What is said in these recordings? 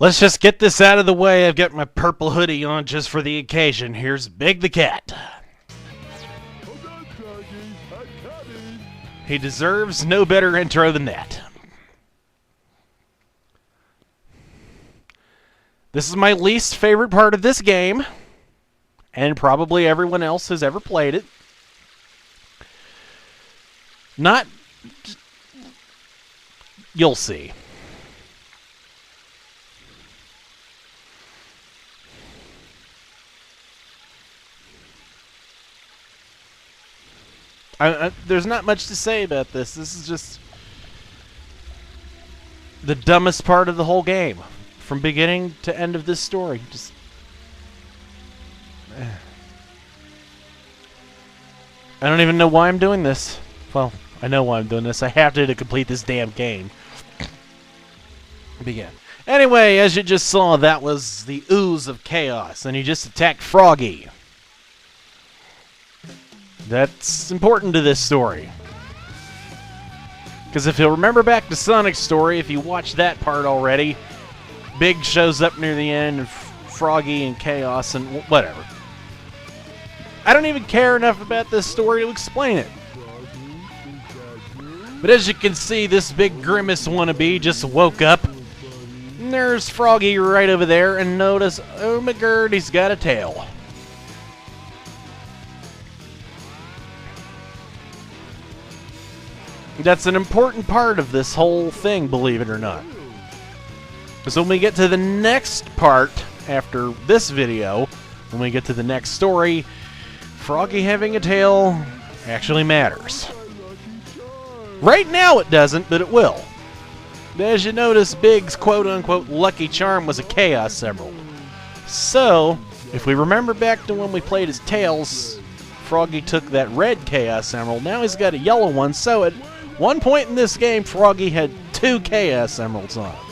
Let's just get this out of the way. I've got my purple hoodie on just for the occasion. Here's Big the Cat. He deserves no better intro than that. This is my least favorite part of this game, and probably everyone else has ever played it. Not... You'll see. There's not much to say about this. This is just the dumbest part of the whole game. From beginning to end of this story. Just... I don't even know why I'm doing this. Well, I know why I'm doing this. I have to complete this damn game. Begin. Anyway, as you just saw, that was the ooze of chaos, and he just attacked Froggy. That's important to this story. Because if you'll remember back to Sonic's story, if you watched that part already, Big shows up near the end, and Froggy and Chaos and whatever. I don't even care enough about this story to explain it. But as you can see, this big Grimace wannabe just woke up. And there's Froggy right over there, and notice, oh my god, he's got a tail. That's an important part of this whole thing, believe it or not. So when we get to the next part, after this video, when we get to the next story, Froggy having a tail actually matters. Right now it doesn't, but it will. As you notice, Big's quote-unquote lucky charm was a Chaos Emerald. So, if we remember back to when we played as Tails, Froggy took that red Chaos Emerald. Now he's got a yellow one, so at one point in this game, Froggy had 2 Chaos Emeralds on him.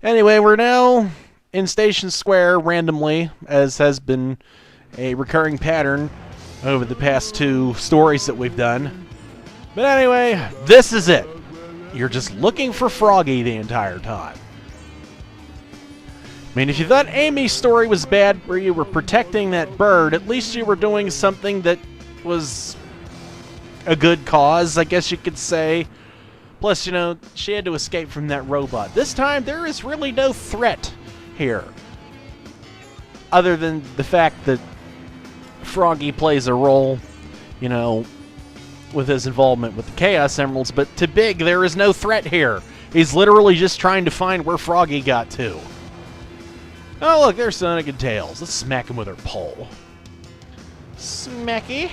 Anyway, we're now in Station Square randomly, as has been a recurring pattern over the past 2 stories that we've done. But anyway, this is it. You're just looking for Froggy the entire time. I mean, if you thought Amy's story was bad where you were protecting that bird, at least you were doing something that was a good cause, I guess you could say. Plus, you know, she had to escape from that robot. This time, there is really no threat here. Other than the fact that Froggy plays a role, you know, with his involvement with the Chaos Emeralds. But to Big, there is no threat here. He's literally just trying to find where Froggy got to. Oh, look, there's Sonic and Tails. Let's smack him with our pole. Smacky.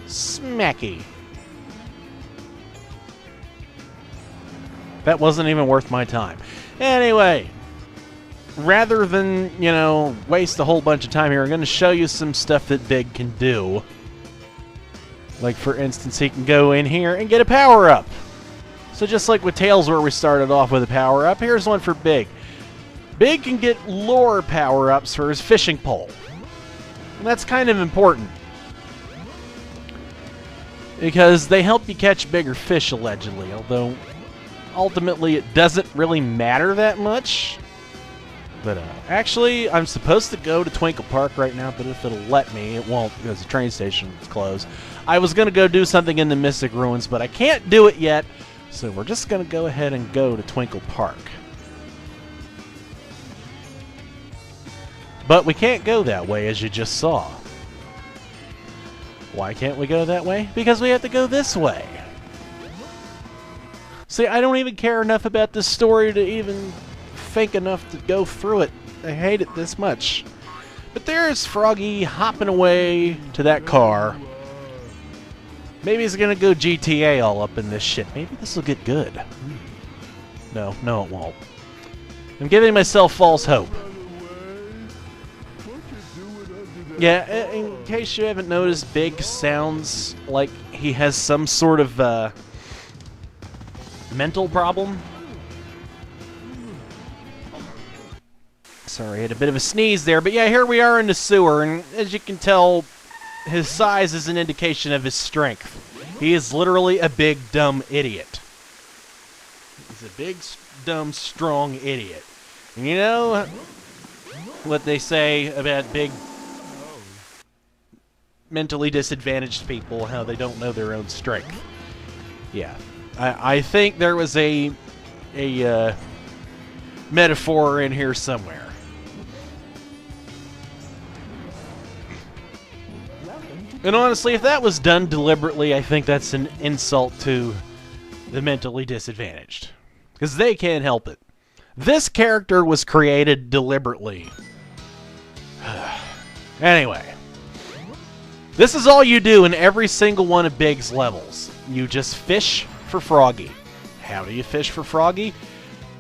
Smacky. That wasn't even worth my time. Anyway, rather than, you know, waste a whole bunch of time here, I'm going to show you some stuff that Big can do. Like, for instance, he can go in here and get a power-up. So just like with Tails where we started off with a power-up, here's one for Big. Big can get lure power-ups for his fishing pole. And that's kind of important. Because they help you catch bigger fish, allegedly, although ultimately it doesn't really matter that much. But actually, I'm supposed to go to Twinkle Park right now, but if it'll let me, it won't because the train station is closed. I was going to go do something in the Mystic Ruins, but I can't do it yet, so we're just going to go ahead and go to Twinkle Park. But we can't go that way, as you just saw. Why can't we go that way? Because we have to go this way. See, I don't even care enough about this story to even think enough to go through it. I hate it this much. But there's Froggy hopping away to that car. Maybe he's gonna go GTA all up in this shit. Maybe this will get good. No, it won't. I'm giving myself false hope. Yeah, in case you haven't noticed, Big sounds like he has some sort of mental problem. Sorry, I had a bit of a sneeze there, but yeah, here we are in the sewer, and as you can tell, his size is an indication of his strength. He is literally a big, dumb idiot. He's a big, dumb, strong idiot. And you know what they say about big, mentally disadvantaged people, how they don't know their own strength. Yeah. I think there was a metaphor in here somewhere. And honestly, if that was done deliberately, I think that's an insult to the mentally disadvantaged. Because they can't help it. This character was created deliberately. Anyway. This is all you do in every single one of Big's levels. You just fish for Froggy. How do you fish for Froggy?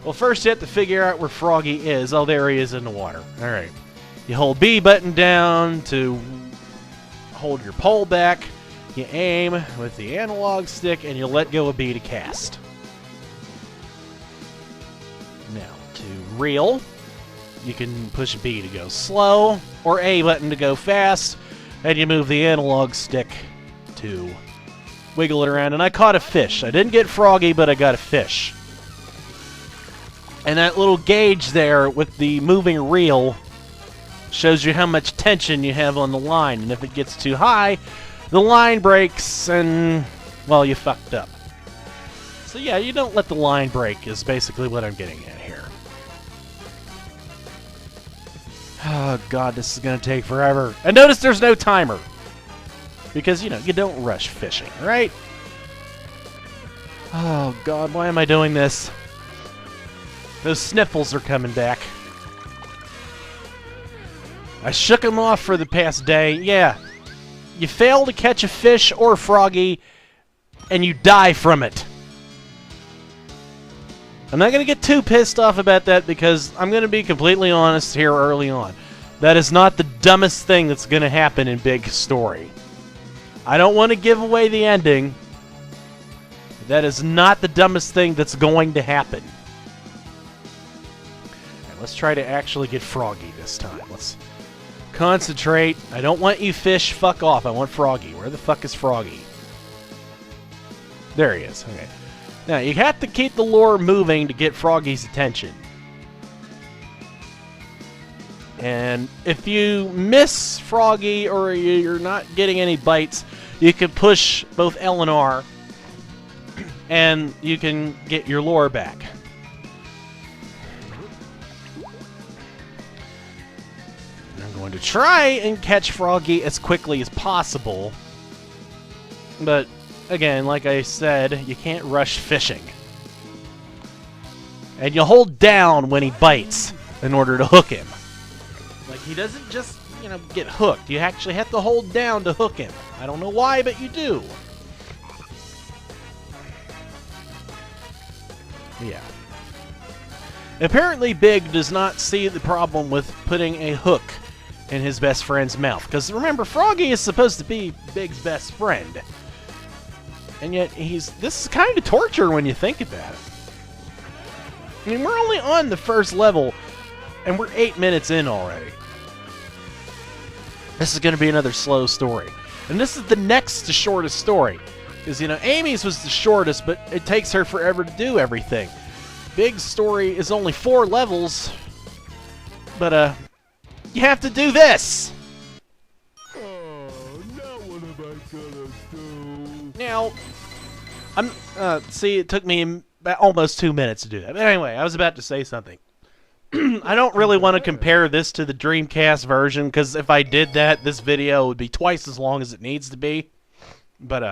Well, first you have to figure out where Froggy is. Oh, there he is in the water. Alright. You hold B button down to hold your pole back. You aim with the analog stick, and you let go of B to cast. Now, to reel, you can push B to go slow, or A button to go fast, and you move the analog stick to wiggle it around. And I caught a fish. I didn't get Froggy, but I got a fish. And that little gauge there with the moving reel shows you how much tension you have on the line. And if it gets too high, the line breaks and, well, you fucked up. So yeah, you don't let the line break is basically what I'm getting at here. Oh god, this is going to take forever. And notice there's no timer. Because, you know, you don't rush fishing, right? Oh god, why am I doing this? Those sniffles are coming back. I shook them off for the past day. Yeah. You fail to catch a fish or a Froggy, and you die from it. I'm not going to get too pissed off about that because I'm going to be completely honest here early on. That is not the dumbest thing that's going to happen in Big Story. I don't want to give away the ending. That is not the dumbest thing that's going to happen. Right, let's try to actually get Froggy this time. Let's concentrate. I don't want you fish. Fuck off. I want Froggy. Where the fuck is Froggy? There he is. Okay. Now, you have to keep the lure moving to get Froggy's attention. And if you miss Froggy or you're not getting any bites, you can push both L and R and you can get your lure back. I'm going to try and catch Froggy as quickly as possible. But, again, like I said, you can't rush fishing. And you hold down when he bites in order to hook him. Like, he doesn't just, you know, get hooked. You actually have to hold down to hook him. I don't know why, but you do. Yeah. Apparently, Big does not see the problem with putting a hook in his best friend's mouth. Because remember, Froggy is supposed to be Big's best friend. And yet, this is kind of torture when you think about it. I mean, we're only on the first level, and we're 8 minutes in already. This is going to be another slow story. And this is the next to shortest story. Because, you know, Amy's was the shortest, but it takes her forever to do everything. Big's story is only 4 levels, but, you have to do this! Oh, now what am I gonna do? Now, see, it took me almost 2 minutes to do that. But anyway, I was about to say something. I don't really want to compare this to the Dreamcast version, because if I did that, this video would be twice as long as it needs to be. But,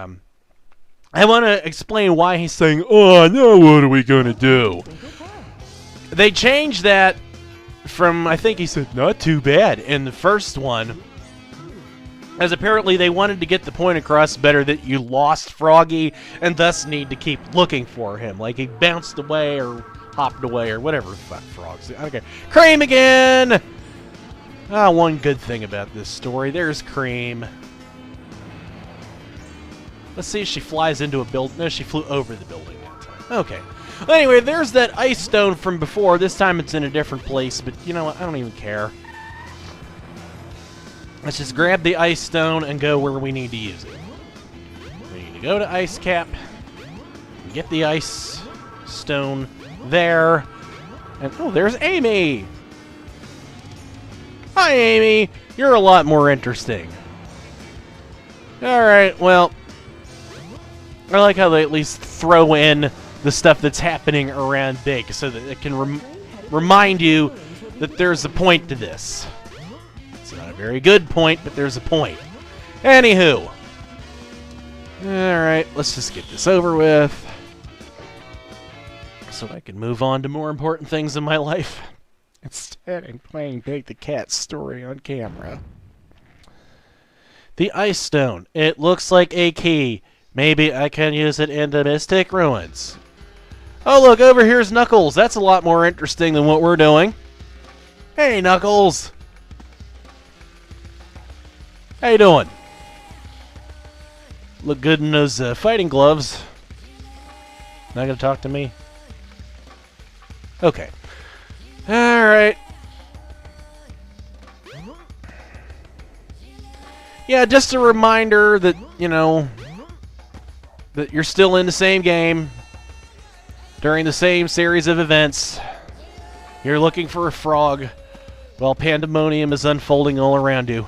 I want to explain why he's saying, oh, now what are we going to do? They changed that from, I think he said, not too bad, in the first one. As apparently they wanted to get the point across better that you lost Froggy, and thus need to keep looking for him. Like he bounced away, or hopped away, or whatever the fuck frogs do. Okay. Cream again! Ah, one good thing about this story. There's Cream. Let's see if she flies into a building. No, she flew over the building that time. Okay. Well, anyway, there's that ice stone from before. This time it's in a different place, but you know what? I don't even care. Let's just grab the ice stone and go where we need to use it. We need to go to Ice Cap, get the ice stone there. And, oh, there's Amy! Hi, Amy! You're a lot more interesting. Alright, well, I like how they at least throw in the stuff that's happening around Big so that it can remind you that there's a point to this. It's not a very good point, but there's a point. Anywho. Alright, let's just get this over with so I can move on to more important things in my life. Instead, I'm playing Big the Cat's story on camera. The Ice Stone. It looks like a key. Maybe I can use it in the Mystic Ruins. Oh, look, over here's Knuckles. That's a lot more interesting than what we're doing. Hey, Knuckles. How you doing? Look good in those fighting gloves. Not gonna talk to me? Okay. Alright. Yeah, just a reminder that, you know, that you're still in the same game during the same series of events. You're looking for a frog while pandemonium is unfolding all around you.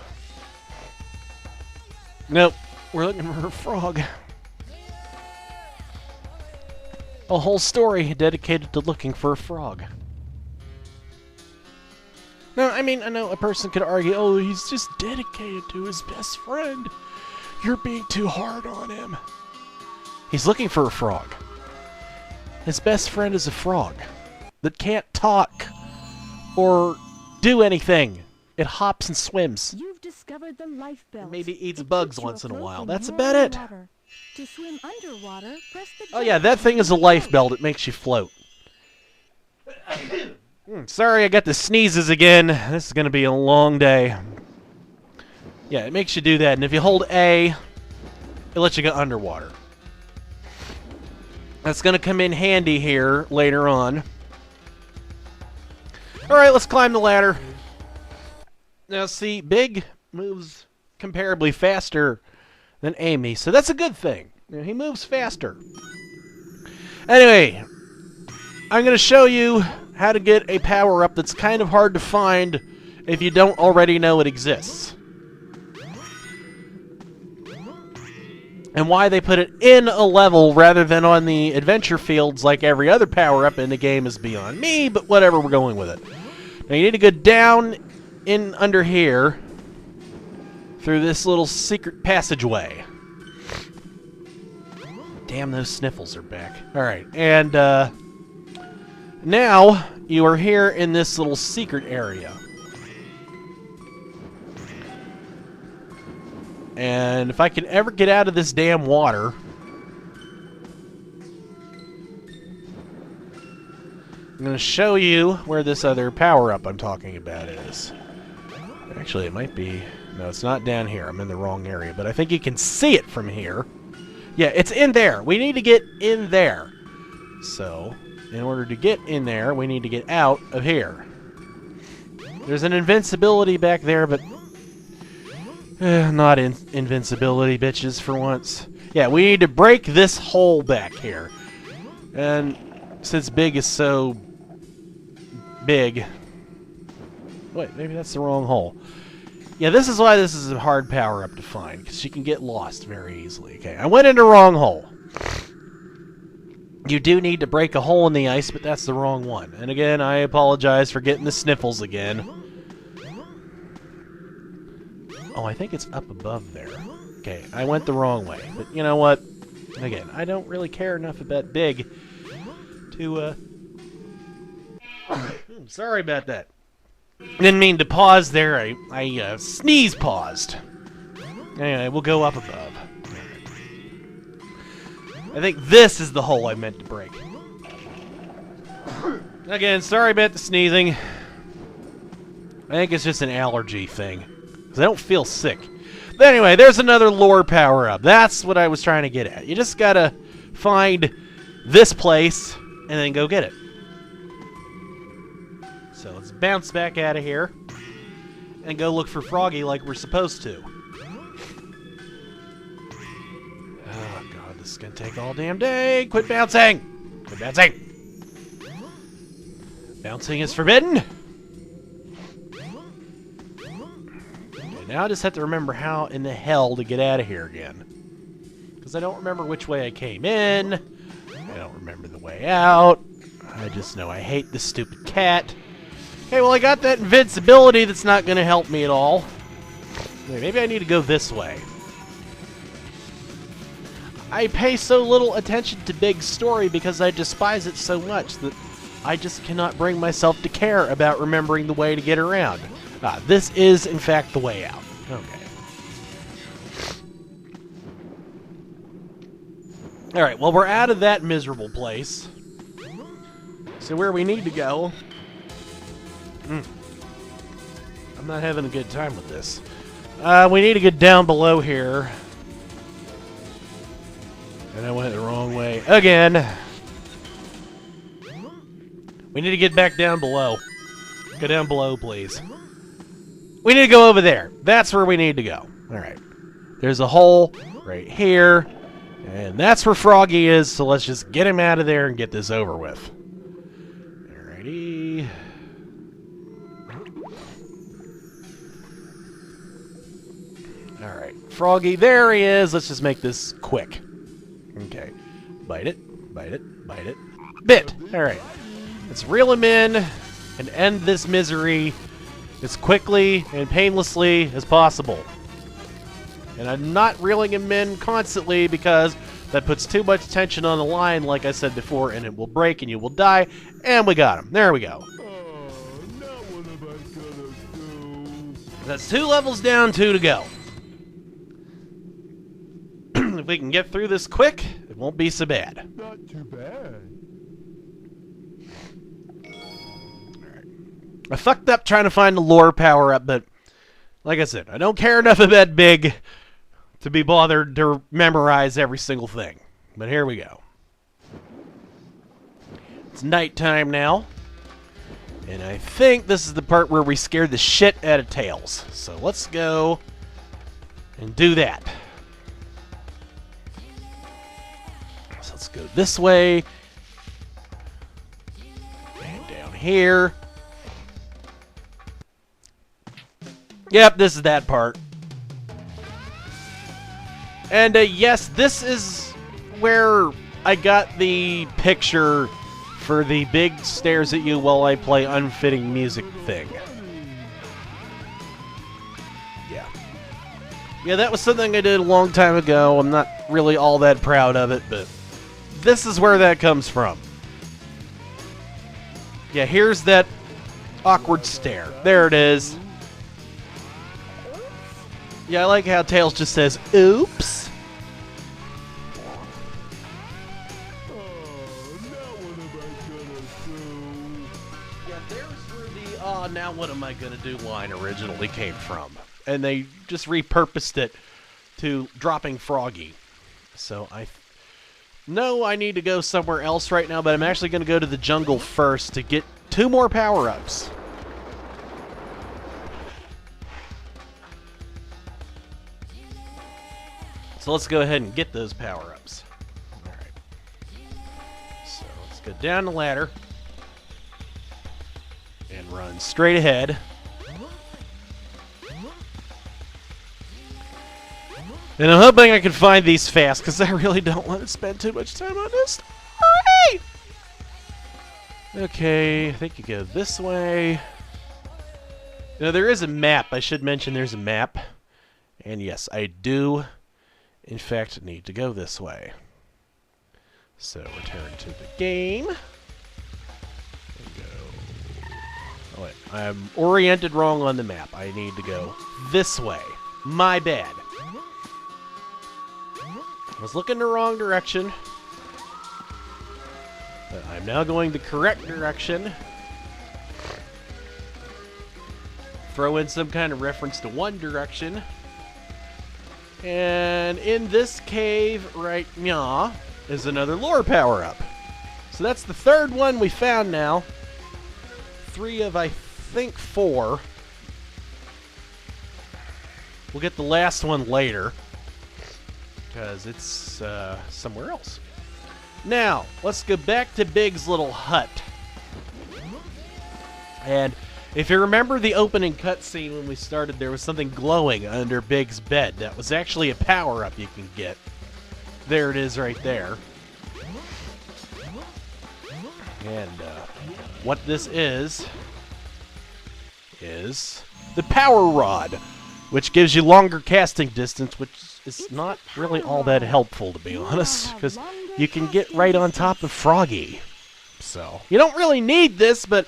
Nope, we're looking for a frog. A whole story dedicated to looking for a frog. No, I mean, I know a person could argue, oh, he's just dedicated to his best friend. You're being too hard on him. He's looking for a frog. His best friend is a frog that can't talk or do anything. It hops and swims. You've discovered the life belt. Maybe eats bugs once in a while. That's about it. To swim underwater, press the Oh yeah, that thing is a life belt. It makes you float. Sorry, I got the sneezes again. This is going to be a long day. Yeah, it makes you do that. And if you hold A, it lets you go underwater. That's going to come in handy here later on. Alright, let's climb the ladder. Now see, Big moves comparably faster than Amy, so that's a good thing. You know, he moves faster. Anyway, I'm going to show you how to get a power-up that's kind of hard to find if you don't already know it exists. And why they put it in a level rather than on the adventure fields like every other power-up in the game is beyond me, but whatever, we're going with it. Now you need to go down in under here through this little secret passageway. Damn, those sniffles are back. Alright, and now you are here in this little secret area. And if I can ever get out of this damn water, I'm going to show you where this other power-up I'm talking about is. Actually, it might be... No, it's not down here. I'm in the wrong area. But I think you can see it from here. Yeah, it's in there. We need to get in there. So, in order to get in there, we need to get out of here. There's an invincibility back there, but... not invincibility, bitches, for once. Yeah, we need to break this hole back here. And since Big is so big... Wait, maybe that's the wrong hole. Yeah, this is why this is a hard power-up to find, because she can get lost very easily. Okay, I went into the wrong hole. You do need to break a hole in the ice, but that's the wrong one. And again, I apologize for getting the sniffles again. Oh, I think it's up above there. Okay, I went the wrong way. But you know what? Again, I don't really care enough about Big to, sorry about that. Didn't mean to pause there. I sneeze paused. Anyway, we'll go up above. I think this is the hole I meant to break. Again, sorry about the sneezing. I think it's just an allergy thing. I don't feel sick. But anyway, there's another lore power-up. That's what I was trying to get at. You just gotta find this place and then go get it. So let's bounce back out of here and go look for Froggy like we're supposed to. Oh god, this is gonna take all damn day. Quit bouncing! Quit bouncing! Bouncing is forbidden! Okay, now I just have to remember how in the hell to get out of here again. Because I don't remember which way I came in. I don't remember the way out. I just know I hate this stupid cat. Okay, well I got that invincibility that's not going to help me at all. Maybe I need to go this way. I pay so little attention to Big's story because I despise it so much that I just cannot bring myself to care about remembering the way to get around. Ah, this is, in fact, the way out. Okay. Alright, well, we're out of that miserable place. So where we need to go... I'm not having a good time with this. We need to get down below here. And I went the wrong way again. We need to get back down below. Go down below, please. We need to go over there. That's where we need to go. Alright. There's a hole right here. And that's where Froggy is, so let's just get him out of there and get this over with. Alrighty. Alright. Froggy, there he is. Let's just make this quick. Okay. Bite it. Bite it. Bite it. Bit! Alright. Let's reel him in and end this misery as quickly and painlessly as possible. And I'm not reeling him in constantly because that puts too much tension on the line, like I said before, and it will break and you will die. And we got him. There we go. Now what am I gonna do? That's 2 levels down, 2 to go. If we can get through this quick, it won't be so bad. Not too bad. I fucked up trying to find the lore power-up, but like I said, I don't care enough about Big to be bothered to memorize every single thing. But here we go. It's nighttime now, and I think this is the part where we scared the shit out of Tails. So let's go and do that. So let's go this way, and down here. Yep, this is that part. And yes, this is where I got the picture for the Big stares at you while I play unfitting music thing. Yeah. Yeah, that was something I did a long time ago. I'm not really all that proud of it, but this is where that comes from. Yeah, here's that awkward stare. There it is. Yeah, I like how Tails just says, oops. Yeah, there's where the, oh, now what am I gonna do line originally came from. And they just repurposed it to dropping Froggy. So I know I need to go somewhere else right now, but I'm actually gonna go to the jungle first to get 2 more power-ups. So let's go ahead and get those power-ups. Alright. So let's go down the ladder. And run straight ahead. And I'm hoping I can find these fast, because I really don't want to spend too much time on this. Alright! Okay, I think you go this way. Now, there is a map. I should mention there's a map. And yes, I do... in fact, need to go this way. So, return to the game. And go. Oh, wait. I'm oriented wrong on the map. I need to go this way. My bad. I was looking the wrong direction. But I'm now going the correct direction. Throw in some kind of reference to One Direction. And in this cave right now is another lore power-up. So that's the 3rd one we found now. 3 of, I think, 4. We'll get the last one later, because it's somewhere else. Now, let's go back to Big's little hut. And if you remember the opening cutscene when we started, there was something glowing under Big's bed. That was actually a power-up you can get. There it is right there. And what this is the power rod, which gives you longer casting distance, which is not really all that helpful, to be honest, because you can get right on top of Froggy. So, you don't really need this, but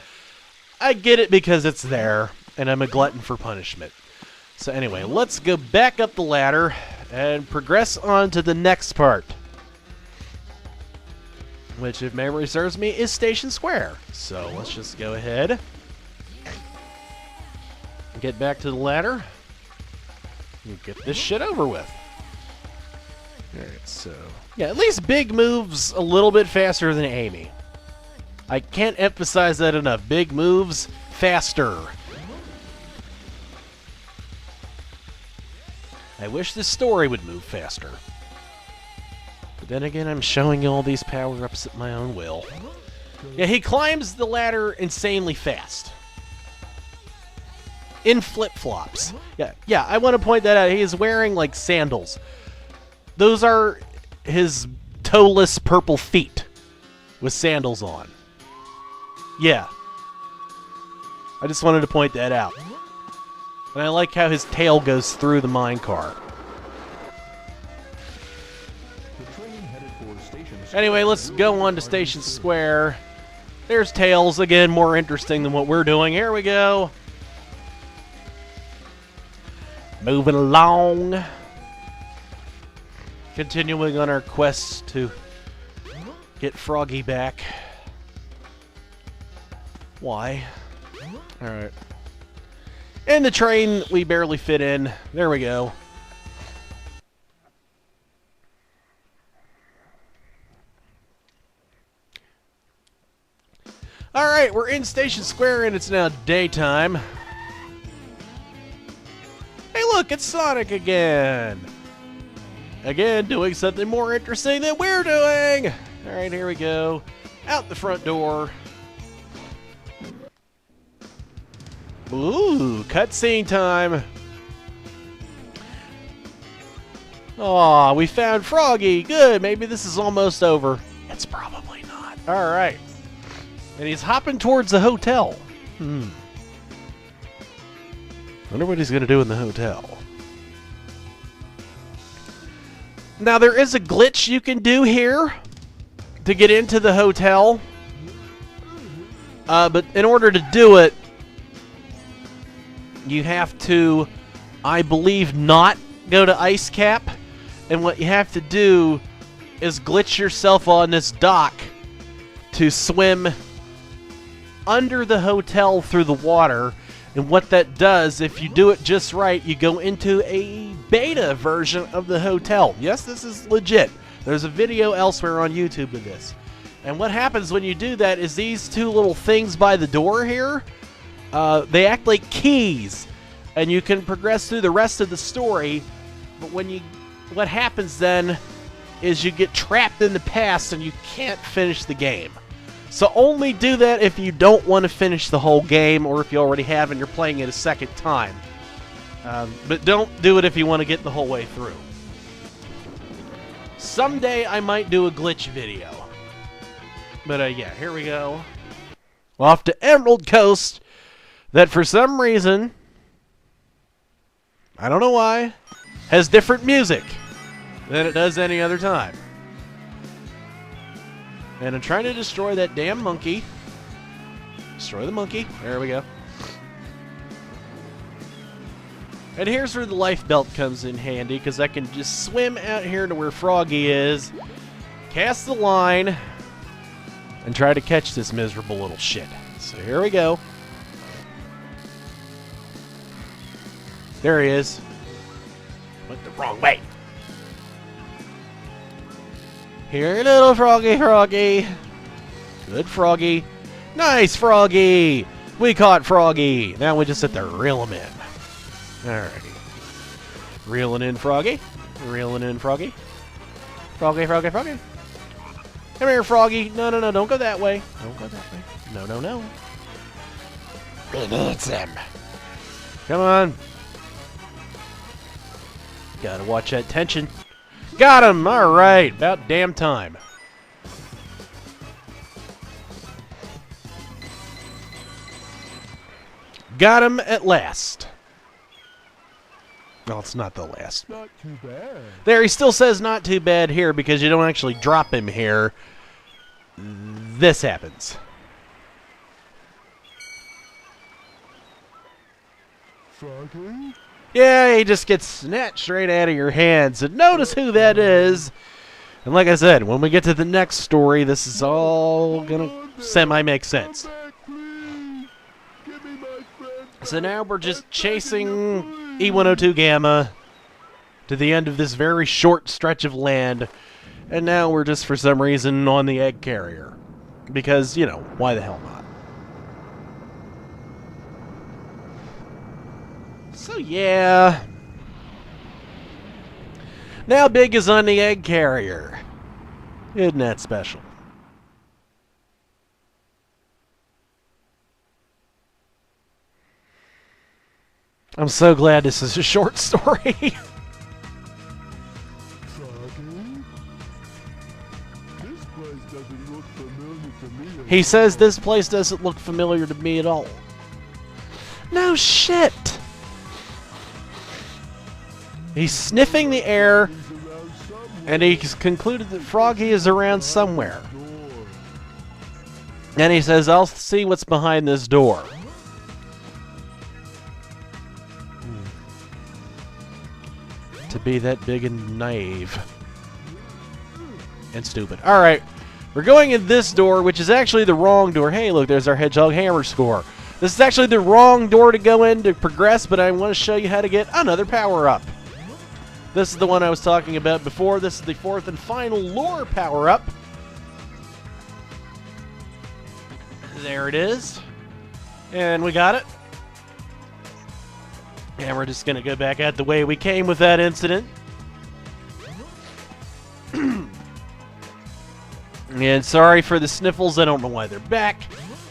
I get it because it's there, and I'm a glutton for punishment. So anyway, let's go back up the ladder and progress on to the next part, which, if memory serves me, is Station Square. So let's just go ahead and get back to the ladder and get this shit over with. Alright, so yeah, at least Big moves a little bit faster than Amy. I can't emphasize that enough. Big moves faster. I wish this story would move faster. But then again, I'm showing you all these power-ups at my own will. Yeah, he climbs the ladder insanely fast. In flip-flops. Yeah, I want to point that out. He is wearing, like, sandals. Those are his toeless purple feet with sandals on. Yeah. I just wanted to point that out. And I like how his tail goes through the minecart. Anyway, let's go on to Station Square. There's Tails, again, more interesting than what we're doing. Here we go. Moving along. Continuing on our quest to get Froggy back. Why? Alright. And the train, we barely fit in. There we go. Alright, we're in Station Square and it's now daytime. Hey look, it's Sonic again! Again, doing something more interesting than we're doing! Alright, here we go. Out the front door. Ooh, cutscene time. Aw, we found Froggy. Good, maybe this is almost over. It's probably not. Alright. And he's hopping towards the hotel. Wonder what he's gonna do in the hotel. Now, there is a glitch you can do here to get into the hotel. But in order to do it, you have to, I believe, not go to Ice Cap. And what you have to do is glitch yourself on this dock to swim under the hotel through the water. And what that does, if you do it just right, you go into a beta version of the hotel. Yes, this is legit. There's a video elsewhere on YouTube of this. And what happens when you do that is these two little things by the door here, they act like keys, and you can progress through the rest of the story. But what happens then is you get trapped in the past and you can't finish the game. So only do that if you don't want to finish the whole game, or if you already have and you're playing it a second time. But don't do it if you want to get the whole way through. Someday I might do a glitch video. But yeah, here we go. Off to Emerald Coast, that for some reason, I don't know why, has different music than it does any other time. And I'm trying to destroy that damn monkey. Destroy the monkey. There we go. And here's where the life belt comes in handy, because I can just swim out here to where Froggy is, cast the line, and try to catch this miserable little shit. So here we go. There he is. Went the wrong way. Here, little Froggy, Froggy. Good Froggy. Nice Froggy. We caught Froggy. Now we just have to reel him in. Alrighty. Reeling in Froggy. Reeling in Froggy. Froggy, Froggy, Froggy. Come here, Froggy. No, no, no. Don't go that way. Don't go that way. No, no, no. He needs him. Come on. Gotta watch that tension. Got him! Alright, about damn time. Got him at last. Well, it's not the last. Not too bad. There, he still says not too bad here because you don't actually drop him here. This happens. Froggy? Yeah, he just gets snatched right out of your hands. And notice who that is. And like I said, when we get to the next story, this is all gonna semi-make sense. Come back, please. Give me my friend. So now we're just chasing E102 Gamma to the end of this very short stretch of land. And now we're just, for some reason, on the egg carrier. Because, you know, why the hell not? So, yeah. Now Big is on the egg carrier. Isn't that special? I'm so glad this is a short story. Froggy? This place doesn't look familiar to me. He says this place doesn't look familiar to me at all. No shit! He's sniffing the air, He's around somewhere. and he's concluded that Froggy is around somewhere. Door. And he says, I'll see what's behind this door. To be that big and naive. And stupid. Alright, we're going in this door, which is actually the wrong door. Hey, look, there's our Hedgehog Hammer score. This is actually the wrong door to go in to progress, but I want to show you how to get another power-up. This is the one I was talking about before. This is the fourth and final lure power-up. There it is. And we got it. And we're just going to go back out the way we came with that incident. And sorry for the sniffles. I don't know why they're back.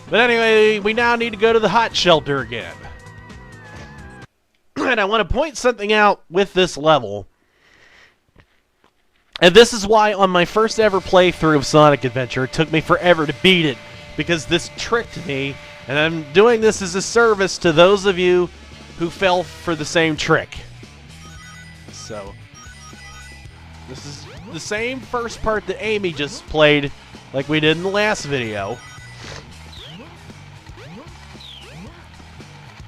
But anyway, we now need to go to the hot shelter again. And I want to point something out with this level. And this is why on my first ever playthrough of Sonic Adventure, it took me forever to beat it. Because this tricked me. And I'm doing this as a service to those of you who fell for the same trick. So, this is the same first part that Amy just played, like we did in the last video.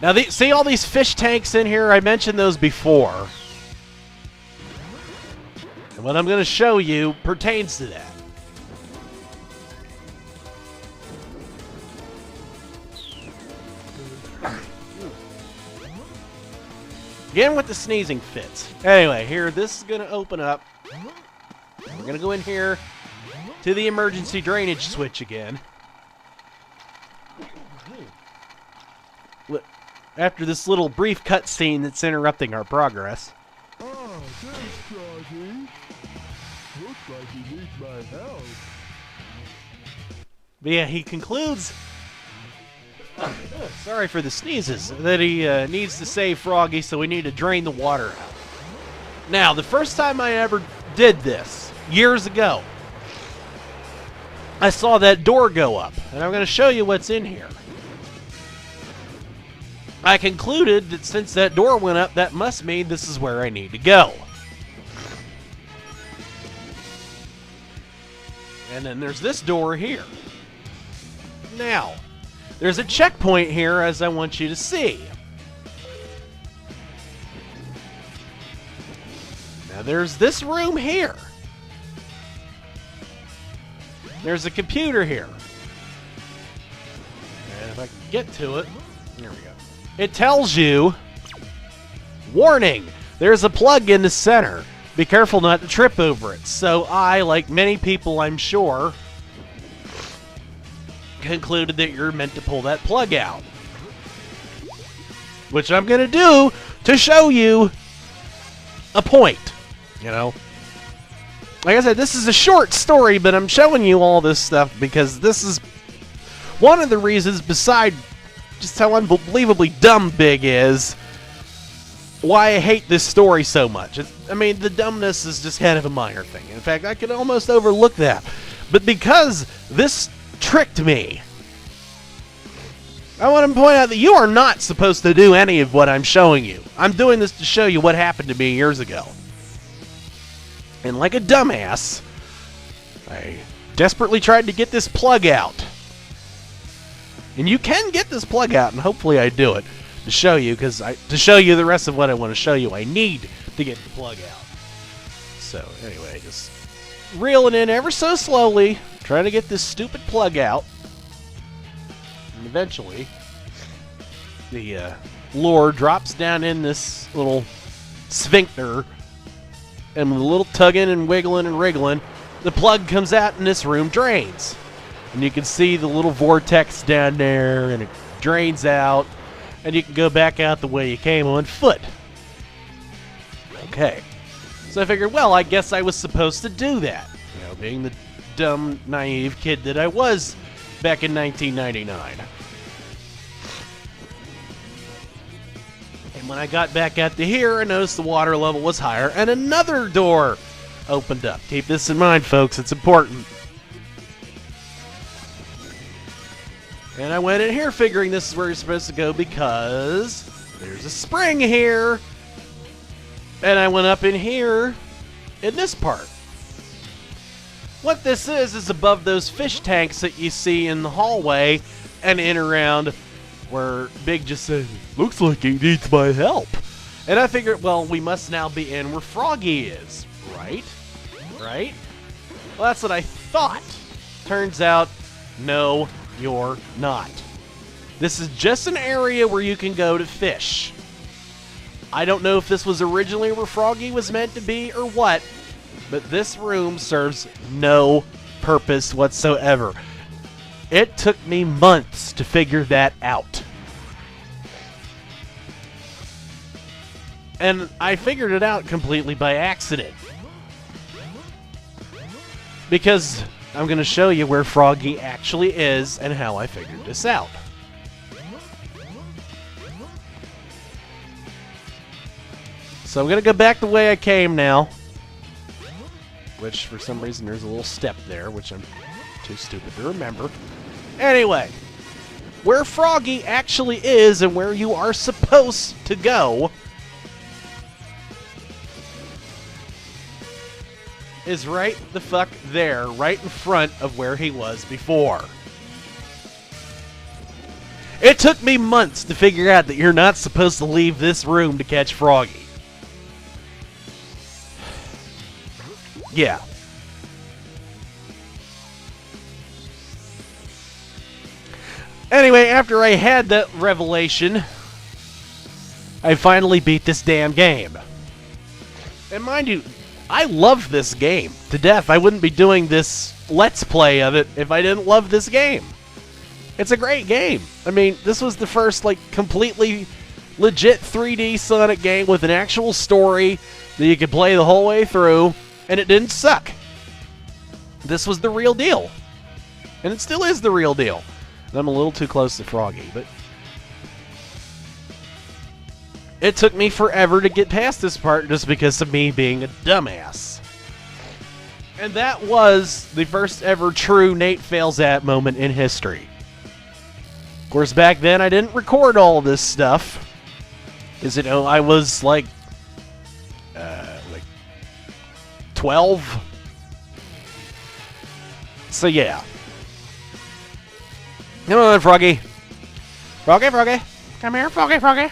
Now, see all these fish tanks in here? I mentioned those before. And what I'm going to show you pertains to that. Again with the sneezing fits. Anyway, here, this is going to open up. We're going to go in here to the emergency drainage switch again. After this little brief cutscene that's interrupting our progress. Oh, there's Froggy. Looks like he needs my help. But yeah, he concludes, sorry for the sneezes, that he needs to save Froggy, so we need to drain the water out. Now, the first time I ever did this, years ago, I saw that door go up, and I'm going to show you what's in here. I concluded that since that door went up, that must mean this is where I need to go. And then there's this door here. Now, there's a checkpoint here, as I want you to see. Now, there's this room here. There's a computer here. And if I can get to it, there we go. It tells you, warning, there's a plug in the center. Be careful not to trip over it. So I, like many people I'm sure, concluded that you're meant to pull that plug out. Which I'm going to do to show you a point, you know. Like I said, this is a short story, but I'm showing you all this stuff because this is one of the reasons, beside just how unbelievably dumb Big is. Why I hate this story so much. I mean, the dumbness is just kind of a minor thing. In fact, I could almost overlook that. But because this tricked me, I want to point out that you are not supposed to do any of what I'm showing you. I'm doing this to show you what happened to me years ago. And like a dumbass, I desperately tried to get this plug out. And you can get this plug out, and hopefully I do it. To show you, because to show you the rest of what I want to show you, I need to get the plug out. So anyway, just reeling in ever so slowly, trying to get this stupid plug out, and eventually the lure drops down in this little sphincter, and with a little tugging and wiggling and wriggling, the plug comes out and this room drains, and you can see the little vortex down there, and it drains out. And you can go back out the way you came on foot. Okay. So I figured, well, I guess I was supposed to do that. You know, being the dumb, naive kid that I was back in 1999. And when I got back out to here, I noticed the water level was higher, and another door opened up. Keep this in mind, folks. It's important. And I went in here figuring this is where you're supposed to go because there's a spring here. And I went up in here in this part. What this is above those fish tanks that you see in the hallway and in around where Big just said, looks like he needs my help. And I figured, well, we must now be in where Froggy is, right? Right? Well, that's what I thought. Turns out, no, you're not. This is just an area where you can go to fish. I don't know if this was originally where Froggy was meant to be or what, but this room serves no purpose whatsoever. It took me months to figure that out. And I figured it out completely by accident. Because I'm going to show you where Froggy actually is and how I figured this out. So I'm going to go back the way I came now. Which, for some reason, there's a little step there, which I'm too stupid to remember. Anyway, where Froggy actually is and where you are supposed to go is right the fuck there, right in front of where he was before. It took me months to figure out that you're not supposed to leave this room to catch Froggy. Yeah. Anyway, after I had that revelation, I finally beat this damn game. And mind you, I love this game to death. I wouldn't be doing this Let's Play of it if I didn't love this game. It's a great game. I mean, this was the first, like, completely legit 3D Sonic game with an actual story that you could play the whole way through, and it didn't suck. This was the real deal. And it still is the real deal. And I'm a little too close to Froggy, but it took me forever to get past this part just because of me being a dumbass. And that was the first ever true Nate Fails At moment in history. Of course, back then I didn't record all this stuff. Because, you know, I was like 12. So, yeah. Come on, Froggy. Froggy, Froggy. Come here, Froggy, Froggy.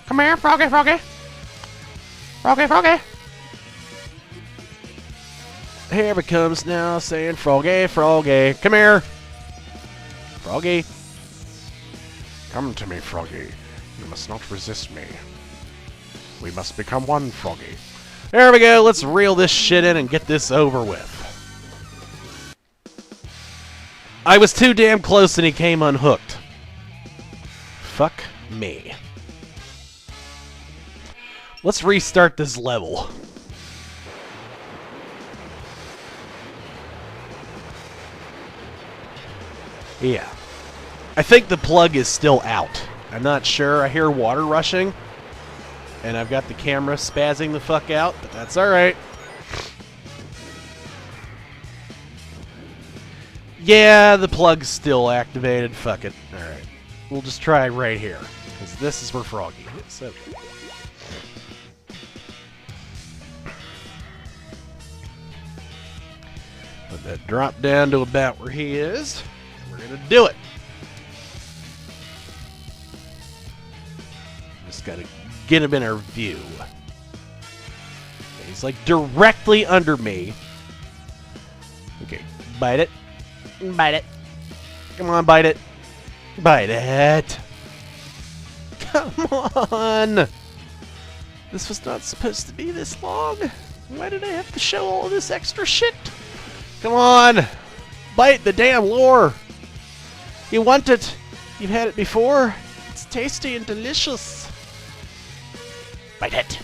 Come here, Froggy, Froggy. Froggy, Froggy. Here it comes now, saying, Froggy, Froggy. Come here. Froggy. Come to me, Froggy. You must not resist me. We must become one, Froggy. There we go. Let's reel this shit in and get this over with. I was too damn close and he came unhooked. Fuck me. Let's restart this level. Yeah. I think the plug is still out. I'm not sure. I hear water rushing. And I've got the camera spazzing the fuck out, but that's alright. Yeah, the plug's still activated. Fuck it. Alright. We'll just try right here. Because this is where Froggy is. Okay. Let that drop down to about where he is. And we're going to do it. Just got to get him in our view. He's like directly under me. Okay, bite it. Bite it. Come on, bite it. Bite it. Come on. This was not supposed to be this long. Why did I have to show all of this extra shit? Come on. Bite the damn lure. You want it. You've had it before. It's tasty and delicious. Bite it.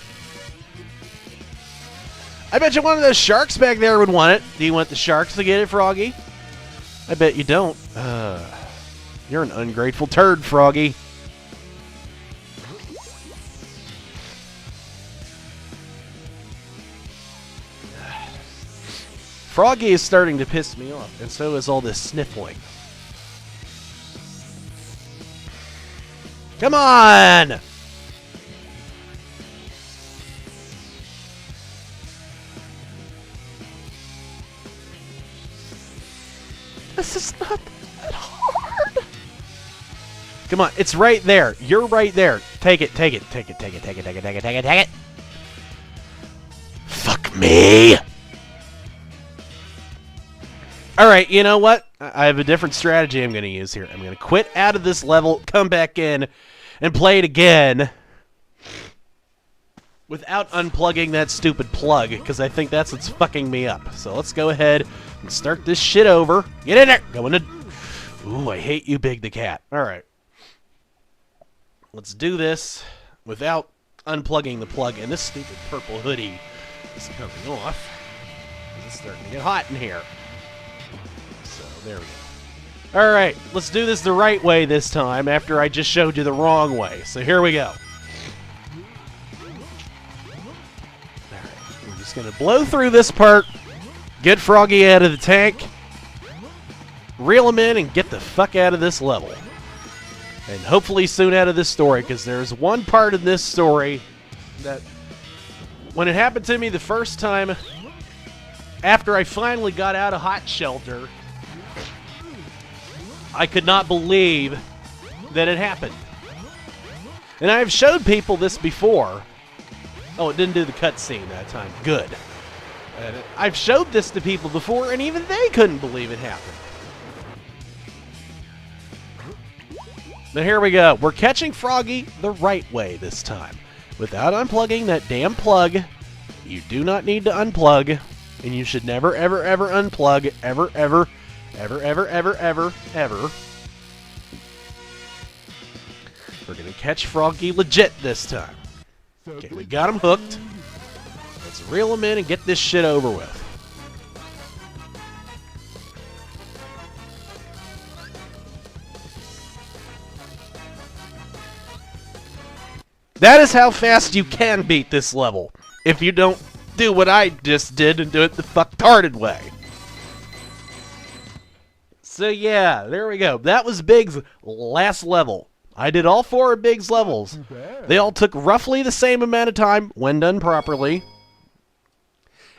I bet you one of those sharks back there would want it. Do you want the sharks to get it, Froggy? I bet you don't. You're an ungrateful turd, Froggy. Froggy is starting to piss me off, and so is all this sniffling. Come on! This is not that hard. Come on, it's right there. You're right there. Take it, take it, take it, take it, take it, take it, take it, take it, take it. Fuck me. Alright, you know what? I have a different strategy I'm going to use here. I'm going to quit out of this level, come back in, and play it again without unplugging that stupid plug, because I think that's what's fucking me up. So let's go ahead and start this shit over. Get in there! Go into... Ooh, I hate you, Big the Cat. Alright. Let's do without unplugging the plug, and this stupid purple hoodie is coming off. It's starting to get hot in here. So, there we go. Alright, let's do this the right way this time, after I just showed you the wrong way. So here we go. We're just going to blow through this part, get Froggy out of the tank, reel him in, and get the fuck out of this level. And hopefully soon out of this story, because there's one part in this story that, when it happened to me the first time, after I finally got out of hot shelter, I could not believe that it happened. And I've showed people this before. Oh, it didn't do the cutscene that time. Good. I've showed this to people before, and even they couldn't believe it happened. Now here we go. We're catching Froggy the right way this time. Without unplugging that damn plug. You do not need to unplug. And you should never, ever, ever unplug. Ever, ever, ever, ever, ever, ever, ever. We're going to catch Froggy legit this time. Okay, we got him hooked. Let's reel him in and get this shit over with. That is how fast you can beat this level, if you don't do what I just did and do it the fucktarded way. So yeah, there we go. That was Big's last level. I did all 4 of Big's levels. They all took roughly the same amount of time when done properly.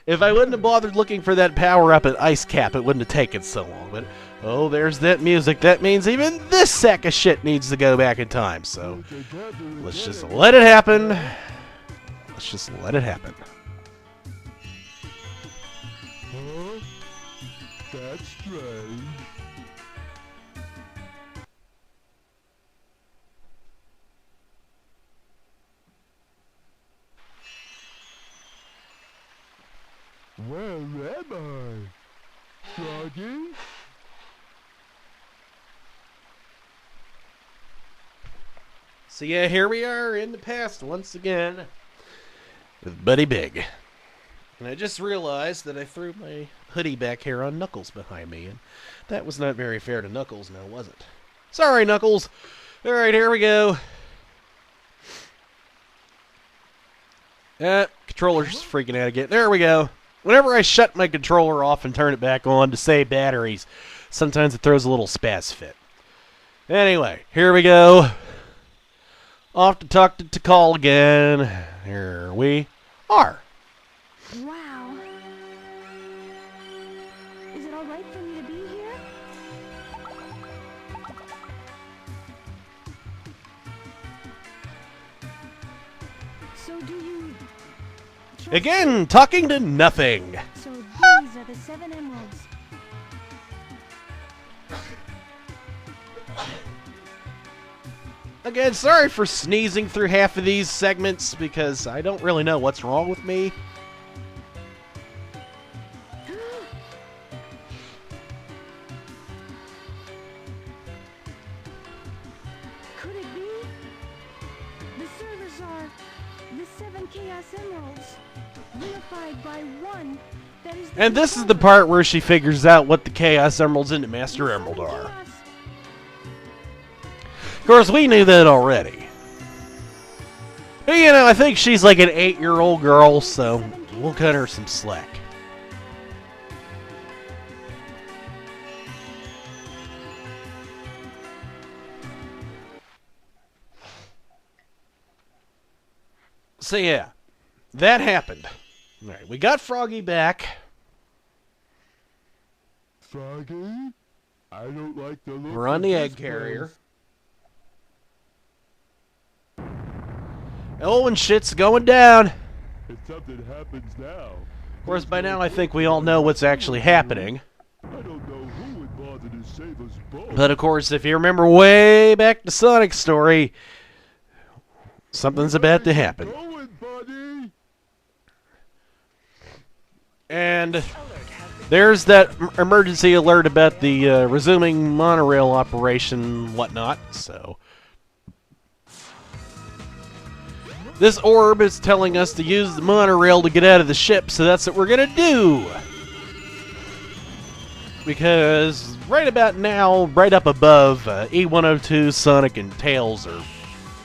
If I wouldn't have bothered looking for that power-up at Ice Cap, it wouldn't have taken so long. But, oh, there's that music. That means even this sack of shit needs to go back in time. So, let's just let it happen. Let's just let it happen. Huh? That's strange. Where am I? Froggy? So yeah, here we are in the past once again with Buddy Big. And I just realized that I threw my hoodie back here on Knuckles behind me, and that was not very fair to Knuckles now, was it? Sorry, Knuckles. Alright, here we go. Controller's freaking out again. There we go. Whenever I shut my controller off and turn it back on to save batteries, sometimes it throws a little spaz fit. Anyway, here we go. Off to talk to Tikal again. Here we are. Wow. Is it all right for me to be here? So do you... trust Again, me? talking to nothing. So these are the 7 emeralds. Again, sorry for sneezing through half of these segments because I don't really know what's wrong with me. Could it be? The servers are the 7 Chaos Emeralds, unified by one. That is the And this is the controller. part where she figures out what the Chaos Emeralds and the Master The Emerald 7 are. Chaos- Of course, we knew that already. But, you know, I think she's like an 8-year-old girl, so we'll cut her some slack. So yeah, that happened. Alright, we got Froggy back. Froggy? I don't like the look We're on of the this egg carrier. place. Oh, and shit's going down. If something happens now, Of course, by now I think we all know what's actually happening. I don't know who would bother to save us both. But of course, if you remember way back to Sonic's story, something's about to happen. Going, buddy. And there's that emergency alert about the resuming monorail operation, whatnot. So this orb is telling us to use the monorail to get out of the ship, so that's what we're gonna do. Because right about now, right up above, E102, Sonic, and Tails are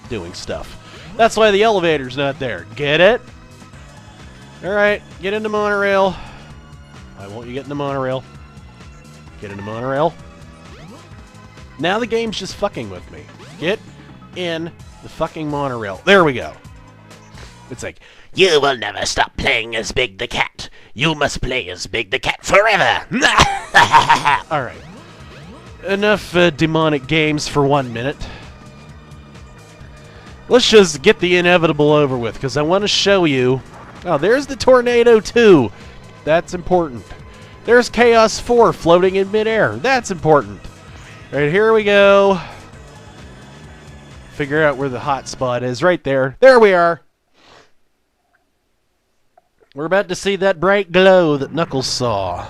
doing stuff. That's why the elevator's not there. Get it? Alright, get into monorail. Why won't you get in the monorail? Get into monorail. Now the game's just fucking with me. Get in the fucking monorail. There we go. It's like, You will never stop playing as Big the Cat. You must play as Big the Cat forever. alright. Enough demonic games for 1 minute. Let's just get the inevitable over with, because I want to show you... Oh, there's the Tornado 2. That's important. There's Chaos 4 floating in midair. That's important. Right, here we go. Figure out where the hot spot is. Right there. There we are. We're about to see that bright glow that Knuckles saw.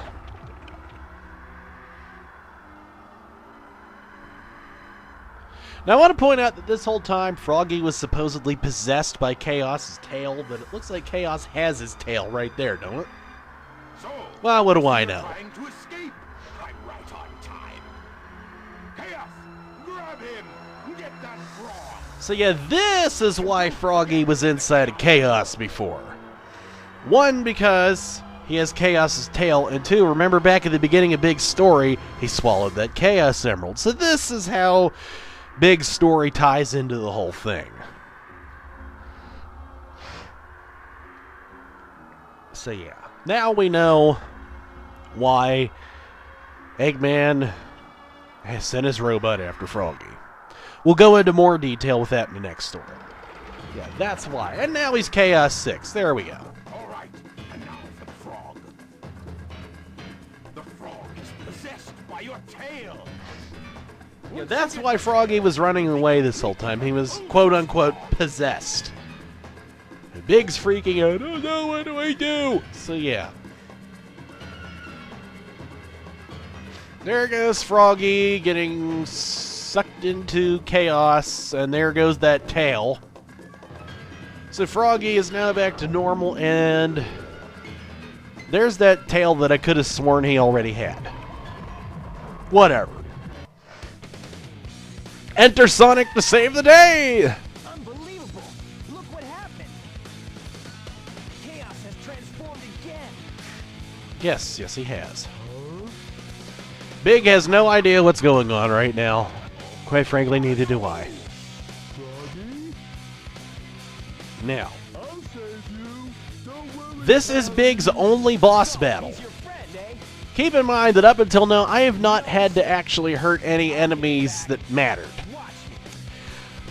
Now I want to point out that this whole time Froggy was supposedly possessed by Chaos's tail, but it looks like Chaos has his tail right there, don't it? So, Well, what do I know? trying to escape. I'm right on time. Chaos, grab him. Get that frog. So yeah, this is why Froggy was inside of Chaos before. One, because he has Chaos's tail, and two, remember back at the beginning of Big Story, he swallowed that Chaos Emerald. So this is how Big Story ties into the whole thing. So yeah, now we know why Eggman sent his robot after Froggy. We'll go into more detail with that in the next story. Yeah, that's why. And now he's Chaos 6. There we go. All right, and now for the frog. The frog is possessed by your tail. Yeah, that's why Froggy was running away this whole time. He was quote-unquote possessed. And Big's freaking out. Oh no, what do I do? So yeah. There goes Froggy getting sucked into chaos, and there goes that tail. So Froggy is now back to normal, and there's that tail that I could have sworn he already had. Whatever. Enter Sonic to save the day! Unbelievable! Look what happened! Chaos has transformed again! Yes, he has. Big has no idea what's going on right now. Quite frankly, neither do I. Froggy, Now, I'll save you. Don't worry. this is Big's only boss battle. He's your friend, eh? Keep in mind that up until now, I have not had to actually hurt any enemies that mattered. Watch me.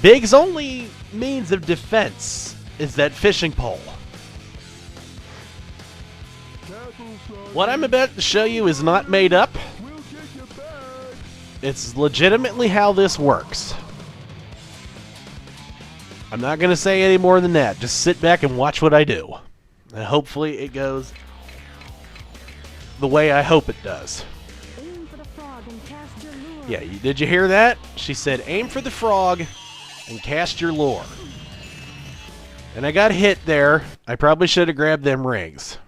Big's only means of defense is that fishing pole. Careful, Froggy. What I'm about to show you is not made up. We'll get you back. It's legitimately how this works. I'm not going to say any more than that. Just sit back and watch what I do. And hopefully it goes the way I hope it does. Aim for the frog and cast your lure. Yeah, did you hear that? She said aim for the frog and cast your lure. And I got hit there. I probably should have grabbed them rings.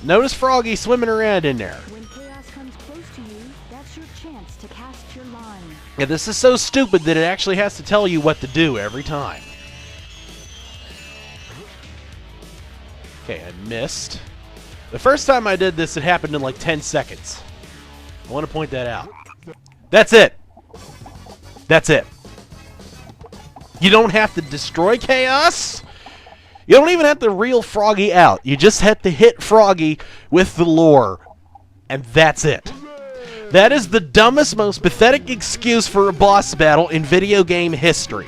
Notice Froggy swimming around in there. When chaos comes close to you, that's your chance to cast your line. Yeah, this is so stupid that it actually has to tell you what to do every time. Okay, I missed. The first time I did this, it happened in like 10 seconds. I want to point that out. That's it. That's it. You don't have to destroy chaos. You don't even have to reel Froggy out. You just have to hit Froggy with the lure. And that's it. That is the dumbest, most pathetic excuse for a boss battle in video game history.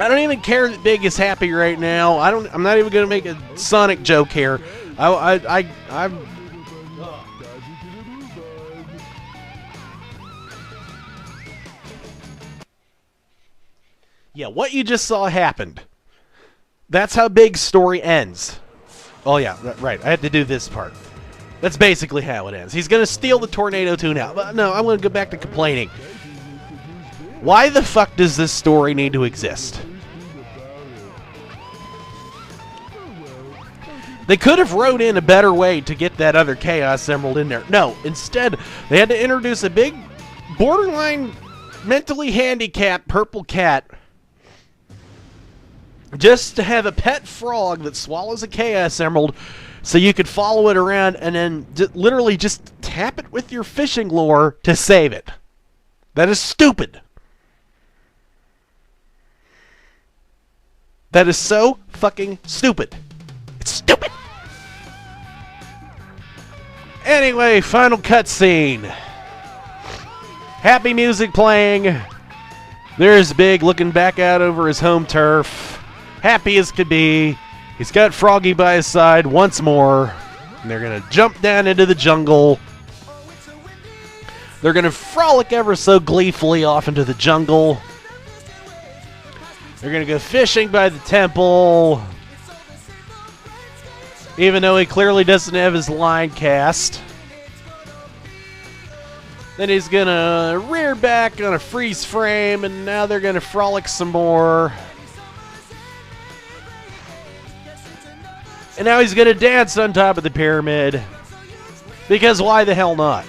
I don't even care that Big is happy right now. I'm not even going to make a Sonic joke here. I'm Yeah, what you just saw happened. That's how Big's story ends. Oh yeah, right. I had to do this part. That's basically how it ends. He's going to steal the Tornado Tune out. But no, I'm going to go back to complaining. Why the fuck does this story need to exist? They could have wrote in a better way to get that other Chaos Emerald in there. No, instead, they had to introduce a big, borderline, mentally handicapped purple cat just to have a pet frog that swallows a Chaos Emerald so you could follow it around and then literally just tap it with your fishing lure to save it. That is stupid. That is so fucking stupid. It's stupid. Anyway, final cutscene. Happy music playing. There's Big looking back out over his home turf. Happy as could be. He's got Froggy by his side once more. And they're going to jump down into the jungle. They're going to frolic ever so gleefully off into the jungle. They're going to go fishing by the temple. Even though he clearly doesn't have his line cast. Then he's going to rear back on a freeze frame. And now they're going to frolic some more. And now he's going to dance on top of the pyramid. Because why the hell not?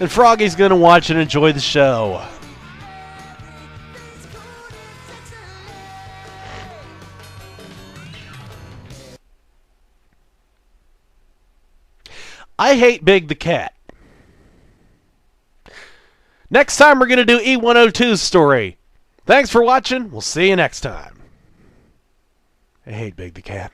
And Froggy's going to watch and enjoy the show. I hate Big the Cat. Next time we're going to do E102's story. Thanks for watching. We'll see you next time. I hate Big the Cat.